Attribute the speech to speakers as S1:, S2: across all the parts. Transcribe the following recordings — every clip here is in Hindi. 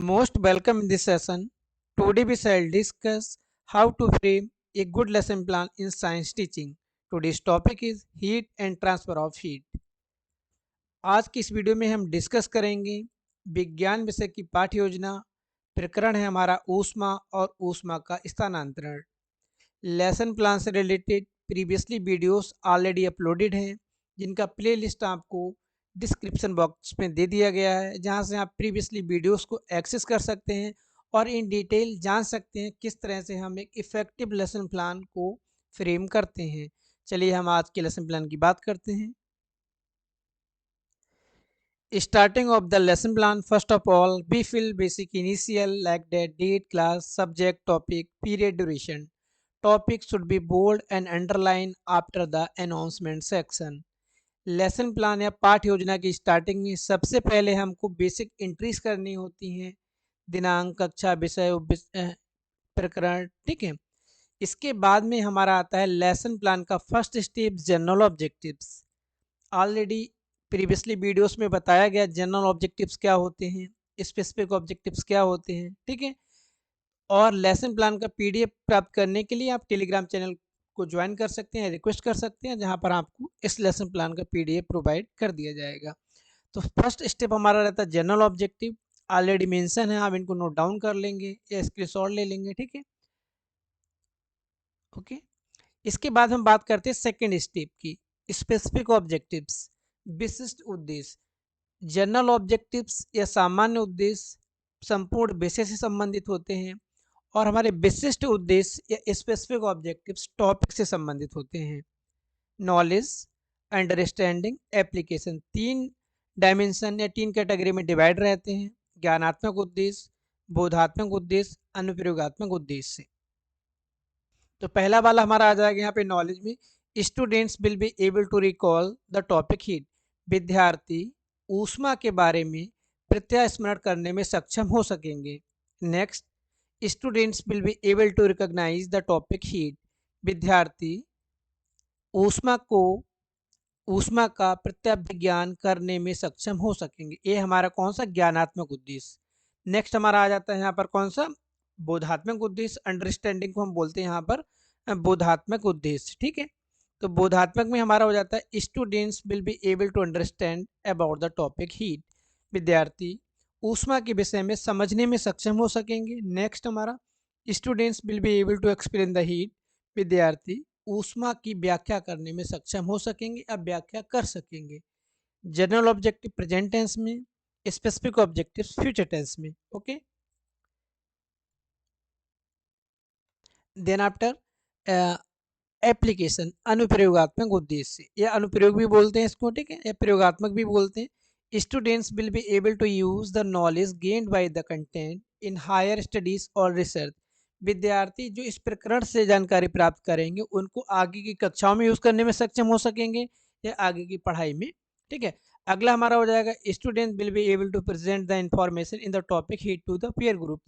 S1: Most welcome in this session. Today we shall discuss how to frame a good lesson plan in science teaching. Today's topic is heat and transfer of heat. आज की इस वीडियो में हम डिस्कस करेंगे विज्ञान विषय की पाठ्य योजना। प्रकरण है हमारा ऊष्मा और ऊष्मा का स्थानांतरण। लेसन प्लान से related previously videos already uploaded हैं, जिनका प्लेलिस्ट आपको डिस्क्रिप्शन बॉक्स में दे दिया गया है, जहां से आप प्रीवियसली वीडियोस को एक्सेस कर सकते हैं और इन डिटेल जान सकते हैं किस तरह से हम एक इफ़ेक्टिव लेसन प्लान को फ्रेम करते हैं। चलिए हम आज के लेसन प्लान की बात करते हैं। Starting of the lesson plan, first of all, we fill basic initial like the date, class, subject, topic, period, duration. Topic should be bold and underlined after the announcement section. Lesson plan या पाठ योजना की स्टार्टिंग में सबसे पहले हमको बेसिक एंट्रीज करनी होती हैं, दिनांक, कक्षा, विषय, प्रकरण, ठीक है। इसके बाद में हमारा आता है लेसन प्लान का first step general objectives. Already previously videos में बताया गया जनरल ऑब्जेक्टिव्स क्या होते हैं, स्पेसिफिक ऑब्जेक्टिव्स क्या होते हैं, ठीक है। और लेसन प्लान का पीडीएफ प्राप्त करने के लिए आप टेलीग्राम चैनल को ज्वाइन कर सकते हैं, रिक्वेस्ट कर सकते हैं, जहां पर आपको इस लेसन प्लान का पीडीएफ प्रोवाइड कर दिया जाएगा। तो फर्स्ट स्टेप हमारा रहता है जनरल ऑब्जेक्टिव। ऑलरेडी मेंशन है, आप इनको नोट डाउन कर लेंगे या स्क्रीनशॉट ले लेंगे, ठीक है, ओके। इसके बाद हम बात करते हैं सेकेंड स्टेप की, स्पेसिफिक ऑब्जेक्टिव्स, विशिष्ट उद्देश्य। जनरल ऑब्जेक्टिव्स या सामान्य उद्देश्य संपूर्ण विषय से संबंधित होते हैं और हमारे विशिष्ट उद्देश्य या स्पेसिफिक ऑब्जेक्टिव्स टॉपिक से संबंधित होते हैं। नॉलेज, अंडरस्टैंडिंग, एप्लीकेशन, तीन डायमेंशन या तीन कैटेगरी में डिवाइड रहते हैं: ज्ञानात्मक उद्देश्य, बोधात्मक उद्देश्य, अनुप्रयोगात्मक उद्देश्य। तो पहला वाला हमारा आ जाएगा यहाँ पे नॉलेज में, students will be able to recall the topic heat. विद्यार्थी ऊष्मा के बारे में प्रत्यास्मरण करने में सक्षम हो सकेंगे। Next, students will be able to recognise the topic heat. विद्यार्थी ऊष्मा को ऊष्मा का प्रत्याभिज्ञान करने में सक्षम हो सकेंगे। ये हमारा कौन सा ज्ञानात्मक उद्देश्य। नेक्स्ट हमारा आ जाता है यहाँ पर कौन सा, बोधात्मक उद्देश्य। अंडरस्टैंडिंग को हम बोलते हैं यहाँ पर बोधात्मक उद्देश्य, ठीक है। तो बोधात्मक में हमारा हो जाता है students will be able to understand about the topic heat. विद्यार्थी ऊष्मा के विषय में समझने में सक्षम हो सकेंगे। नेक्स्ट हमारा students will be able to explain the heat. विद्यार्थी ऊष्मा की व्याख्या करने में सक्षम हो सकेंगे, अब व्याख्या कर सकेंगे। जनरल ऑब्जेक्टिव प्रेजेंट टेंस में, स्पेसिफिक ऑब्जेक्टिव फ्यूचर टेंस में, ओके। देन आफ्टर एप्लीकेशन, अनुप्रयोगात्मक उद्देश्य या अनुप्रयोग भी बोलते हैं इसको, ठीक है, या प्रयोगात्मक भी बोलते हैं। Students will be able to use the knowledge gained by the content in higher studies और रिसर्च। विद्यार्थी जो इस प्रकरण से जानकारी प्राप्त करेंगे उनको आगे की कक्षाओं में यूज करने में सक्षम हो सकेंगे या आगे की पढ़ाई में, ठीक है। अगला हमारा हो जाएगा student will be able to present the information in the topic heat to the peer group.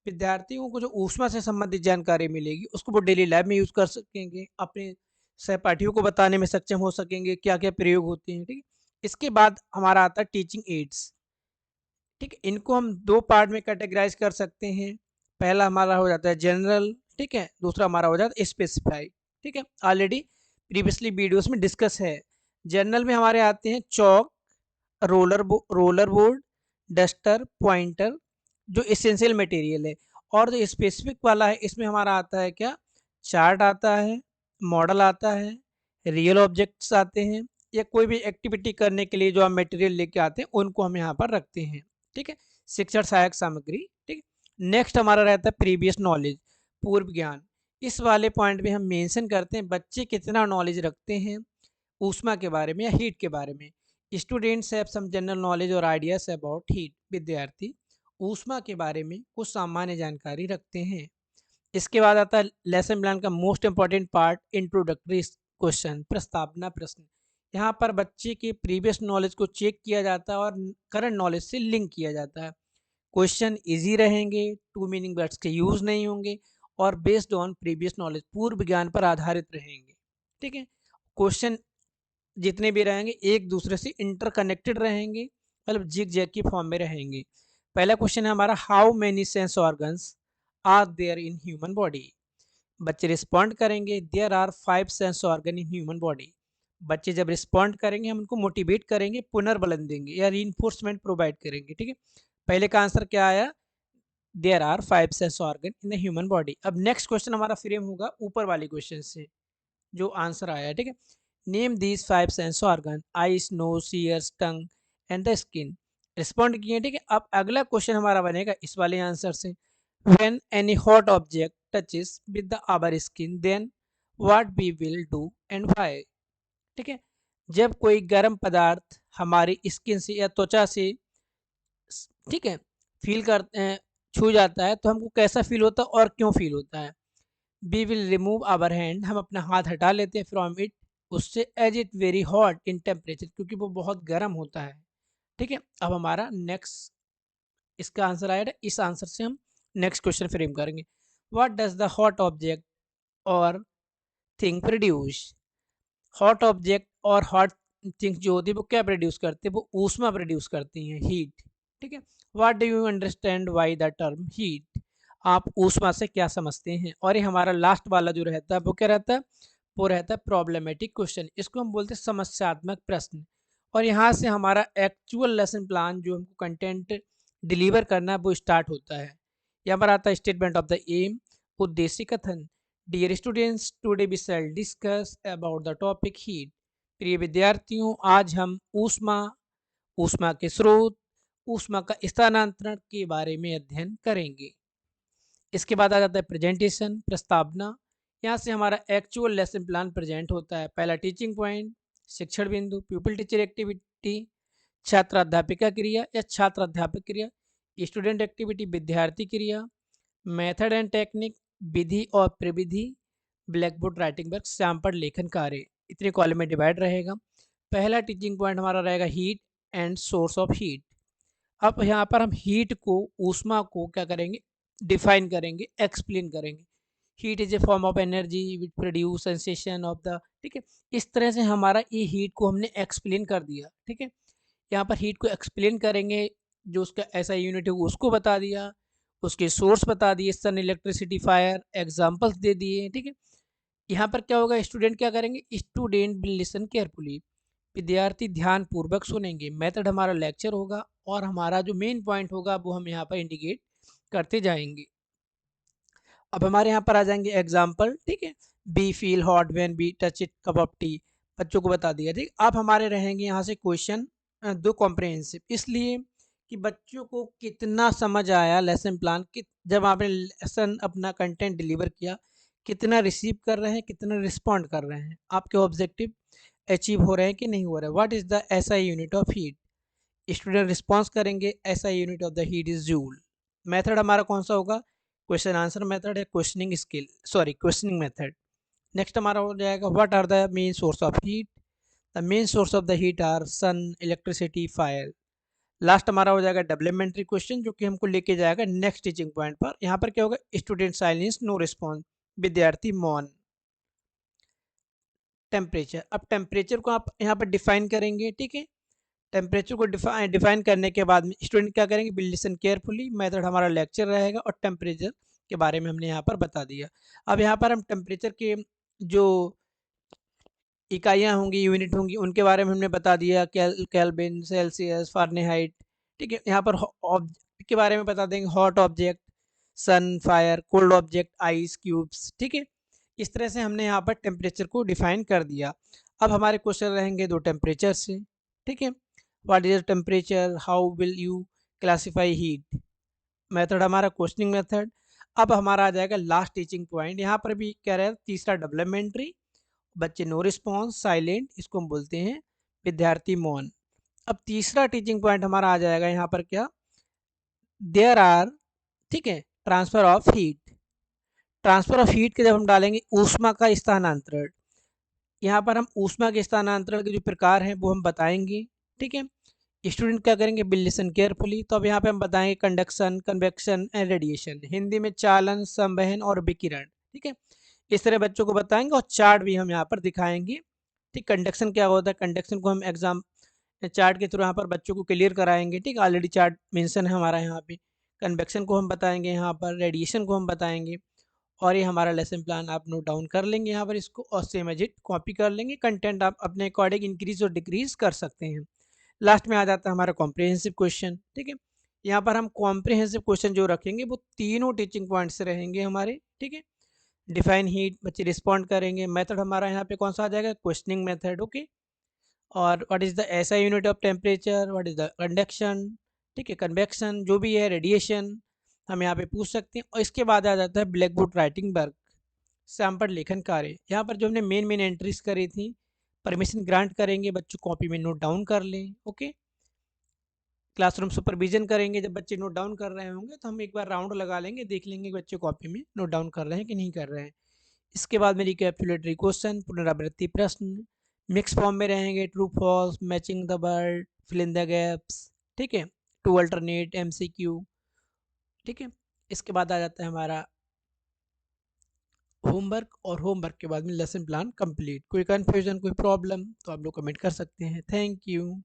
S1: विद्यार्थियों को जो ऊष्मा से संबंधित जानकारी मिलेगी उसको वो डेली लाइफ में यूज कर सकेंगे, अपने सहपाठियों को बताने में सक्षम हो सकेंगे क्या क्या प्रयोग होते हैं, ठीक है। इसके बाद हमारा आता है टीचिंग एड्स, ठीक है। इनको हम दो पार्ट में कैटेगराइज कर सकते हैं। पहला हमारा हो जाता है जनरल, ठीक है, दूसरा हमारा हो जाता है स्पेसिफाई, ठीक है। ऑलरेडी प्रीवियसली वीडियोस में डिस्कस है। जनरल में हमारे आते हैं चौक, रोलर बोर्ड, डस्टर, पॉइंटर, जो एसेंशियल मटेरियल है। और जो स्पेसिफिक वाला है इसमें हमारा आता है क्या, चार्ट आता है, मॉडल आता है, रियल ऑब्जेक्ट्स आते हैं, या कोई भी एक्टिविटी करने के लिए जो हम मटेरियल लेके आते हैं उनको हम यहाँ पर रखते हैं, ठीक है। शिक्षण सहायक सामग्री, ठीक है। नेक्स्ट हमारा रहता है प्रीवियस नॉलेज, पूर्व ज्ञान। इस वाले पॉइंट में हम मेंशन करते हैं बच्चे कितना नॉलेज रखते हैं ऊष्मा के बारे में या हीट के बारे में। Students have some general knowledge और आइडियाज अबाउट हीट। विद्यार्थी ऊष्मा के बारे में कुछ सामान्य जानकारी रखते हैं। इसके बाद आता है लेसन प्लान का most important part, introductory question, प्रस्तावना प्रश्न। यहाँ पर बच्चे के प्रीवियस नॉलेज को चेक किया जाता है और करंट नॉलेज से लिंक किया जाता है। क्वेश्चन इजी रहेंगे, टू मीनिंग वर्ड्स के यूज नहीं होंगे और बेस्ड ऑन प्रीवियस नॉलेज, पूर्व ज्ञान पर आधारित रहेंगे, ठीक है। क्वेश्चन जितने भी रहेंगे एक दूसरे से इंटरकनेक्टेड रहेंगे, मतलब जिग जैग की फॉर्म में रहेंगे। पहला क्वेश्चन है हमारा, how many sense organs are there in human body. बच्चे रिस्पॉन्ड करेंगे, there are 5 sense organ in human body. बच्चे जब रिस्पॉन्ड करेंगे हम उनको मोटिवेट करेंगे, पुनर्बलन देंगे या रीइंफोर्समेंट प्रोवाइड करेंगे, ठीक है। पहले का आंसर क्या आया, there are 5 sense organ in the human body. अब नेक्स्ट क्वेश्चन हमारा फ्रेम होगा ऊपर वाले क्वेश्चन से जो आंसर आया, ठीक है। Name these 5 sense organ, eyes, nose, ears, tongue and the skin. Respond किए, ठीक है। अब अगला क्वेश्चन हमारा बनेगा इस वाले आंसर से, when any hot object touches with the our skin then what we will do and why, ठीक है। जब कोई गर्म पदार्थ हमारी स्किन से या त्वचा से, ठीक है, फील करते हैं, छू जाता है, तो हमको कैसा फील होता है और क्यों फील होता है। We will remove our hand, हम अपना हाथ हटा लेते हैं फ्रॉम इट, उससे, as it very hot in temperature, क्योंकि वो बहुत गर्म होता है, ठीक है। अब हमारा नेक्स्ट इसका आंसर आएगा, इस आंसर से हम नेक्स्ट क्वेश्चन फ्रेम करेंगे। What does the hot object और थिंग प्रोड्यूस। हॉट ऑब्जेक्ट और हॉट थिंग्स जो होती है वो क्या प्रोड्यूस करते हैं, वो ऊष्मा प्रोड्यूस करती हैं, हीट, ठीक है। What do you understand why the term heat. आप ऊष्मा से क्या समझते हैं। और ये हमारा लास्ट वाला जो रहता है वो क्या रहता है, वो रहता है प्रॉब्लमेटिक क्वेश्चन, इसको हम बोलते हैं समस्यात्मक प्रश्न। और यहाँ से हमारा एक्चुअल लेसन प्लान जो हमको कंटेंट डिलीवर करना है वो स्टार्ट होता है। यहाँ पर आता है स्टेटमेंट ऑफ द एम, उद्देश्य कथन। Dear students, today we shall discuss about the topic heat. प्रिय विद्यार्थियों, आज हम ऊष्मा, ऊष्मा के स्रोत, ऊष्मा का स्थानांतरण के बारे में अध्ययन करेंगे। इसके बाद आ जाता है प्रेजेंटेशन, प्रस्तावना। यहाँ से हमारा एक्चुअल लेसन प्लान प्रेजेंट होता है। पहला टीचिंग पॉइंट, शिक्षण बिंदु, प्यूपिल टीचर एक्टिविटी, छात्र अध्यापिका क्रिया या छात्र अध्यापक क्रिया, स्टूडेंट एक्टिविटी विद्यार्थी क्रिया, मेथड एंड टेक्निक विधि और प्रविधि, black board writing work, Shyam पर लेखन कार्य। इतने कॉलम में डिवाइड रहेगा। पहला टीचिंग पॉइंट हमारा रहेगा heat and source of heat. अब यहाँ पर हम हीट को, ऊष्मा को क्या करेंगे, डिफाइन करेंगे, एक्सप्लेन करेंगे। Heat is a form of energy which produce sensation of the, ठीक है। इस तरह से हमारा ये हीट को हमने एक्सप्लेन कर दिया, ठीक है। यहाँ पर हीट को एक्सप्लेन करेंगे, जो उसका ऐसा यूनिट है उसको बता दिया, उसके सोर्स बता दिए, सन, इलेक्ट्रिसिटी, फायर, एग्जाम्पल्स दे दिए, ठीक है। यहाँ पर क्या होगा, स्टूडेंट क्या करेंगे, स्टूडेंट विल लिसन केयरफुली, विद्यार्थी ध्यान पूर्वक सुनेंगे। मेथड हमारा लेक्चर होगा और हमारा जो मेन पॉइंट होगा वो हम यहाँ पर इंडिकेट करते जाएंगे। अब हमारे यहाँ पर आ जाएंगे एग्जाम्पल, ठीक है। We feel hot when we touch it cup of tea, बच्चों को बता दिया, ठीक। अब हमारे रहेंगे यहाँ से क्वेश्चन दो कॉम्प्रिहेंसिव, इसलिए कि बच्चों को कितना समझ आया लेसन प्लान, कि जब आपने लेसन अपना कंटेंट डिलीवर किया, कितना रिसीव कर रहे हैं, कितना रिस्पॉन्ड कर रहे हैं, आपके ऑब्जेक्टिव अचीव हो रहे हैं कि नहीं हो रहे हैं। What is the SI unit of heat, student response करेंगे, SI unit of the heat is joule. Method हमारा कौन सा होगा, क्वेश्चन आंसर मेथड है, questioning skill, sorry questioning method. Next हमारा हो जाएगा, what are the main source of heat. The main source of the heat are sun, electricity, fire. Last हमारा हो जाएगा डेवलपमेंट्री क्वेश्चन, जो कि हमको लेके जाएगा नेक्स्ट टीचिंग पॉइंट पर। यहाँ पर क्या होगा, स्टूडेंट साइलेंस, नो रिस्पॉन्स, विद्यार्थी मौन। टेम्परेचर, अब टेम्परेचर को आप यहाँ पर डिफाइन करेंगे, ठीक है। टेम्परेचर को डिफाइन करने के बाद में स्टूडेंट क्या करेंगे, विल लिसन केयरफुली, मेथड हमारा लेक्चर रहेगा और टेम्परेचर के बारे में हमने यहाँ पर बता दिया। अब यहाँ पर हम टेम्परेचर के जो इकाइयाँ होंगी, यूनिट होंगी, उनके बारे में हमने बता दिया, केल्विन, सेल्सियस, फारेनहाइट, ठीक है। यहाँ पर ऑब्जेक्ट के बारे में बता देंगे, hot object, sun, fire, cold object, ice cubes, ठीक है। इस तरह से हमने यहाँ पर टेम्परेचर को डिफाइन कर दिया। अब हमारे क्वेश्चन रहेंगे दो टेम्परेचर से, ठीक है। What is temperature, how will you classify heat, method हमारा क्वेश्चनिंग मेथड। अब हमारा आ जाएगा लास्ट टीचिंग पॉइंट, यहाँ पर भी कह रहे हैं तीसरा डेवलपमेंट्री, बच्चे नो रिस्पॉन्स, साइलेंट, इसको हम बोलते हैं विद्यार्थी मौन। अब तीसरा टीचिंग पॉइंट हमारा आ जाएगा यहाँ पर क्या, देयर आर, ठीक है, transfer of heat. Transfer of heat के जब हम डालेंगे ऊष्मा का स्थानांतरण, यहाँ पर हम ऊष्मा के स्थानांतरण के जो प्रकार हैं वो हम बताएंगे, ठीक है। स्टूडेंट क्या करेंगे, विल लिसन केयरफुली। तो अब यहाँ पे हम बताएंगे conduction, convection and radiation, Hindi में चालन, संवहन और विकिरण, ठीक है। इस तरह बच्चों को बताएंगे और चार्ट भी हम यहाँ पर दिखाएंगे, ठीक। कंडक्शन क्या होता है, कंडक्शन को हम चार्ट के थ्रू यहाँ पर बच्चों को क्लियर कराएंगे, ठीक है। ऑलरेडी चार्ट मेंशन है हमारा यहाँ पे। कन्वेक्शन को हम बताएंगे, यहाँ पर रेडिएशन को हम बताएंगे, और ये हमारा लेसन प्लान आप नोट डाउन कर लेंगे यहाँ पर इसको, और सेम एज इट कॉपी कर लेंगे। कंटेंट आप अपने अकॉर्डिंग इंक्रीज और डिक्रीज कर सकते हैं। लास्ट में आ जाता है हमारा कॉम्प्रिहेंसिव क्वेश्चन, ठीक है। यहाँ पर हम कॉम्प्रिहेंसिव क्वेश्चन जो रखेंगे वो तीनों टीचिंग पॉइंट से रहेंगे हमारे, ठीक है। डिफाइन हीट, बच्चे रिस्पॉन्ड करेंगे। मेथड हमारा यहाँ पे कौन सा आ जाएगा, क्वेश्चनिंग मेथड, ओके। और what is the SI unit of temperature, what is the conduction, ठीक है, कन्वेक्शन जो भी है, रेडिएशन हम यहाँ पे पूछ सकते हैं। और इसके बाद आ जाता है black board writing work, sample लेखन कार्य। यहाँ पर जो हमने मेन एंट्रीज करी थी, परमिशन ग्रांट करेंगे, बच्चों कॉपी में नोट डाउन कर लें, ओके। क्लासरूम सुपरविजन करेंगे, जब बच्चे नोट डाउन कर रहे होंगे तो हम एक बार राउंड लगा लेंगे, देख लेंगे कि बच्चे कॉपी में नोट डाउन कर रहे हैं कि नहीं कर रहे हैं। इसके बाद में रिकैपिचुलेटरी क्वेश्चन, पुनरावृत्ति प्रश्न, मिक्स फॉर्म में रहेंगे, true false, matching the word, fill in the gaps, ठीक है, टू अल्टरनेट, एमसीक्यू, ठीक है। इसके बाद आ जाता है हमारा होमवर्क, और होमवर्क के बाद में लेसन प्लान कंप्लीट। कोई कन्फ्यूजन, कोई प्रॉब्लम तो आप लोग कमेंट कर सकते हैं। Thank you.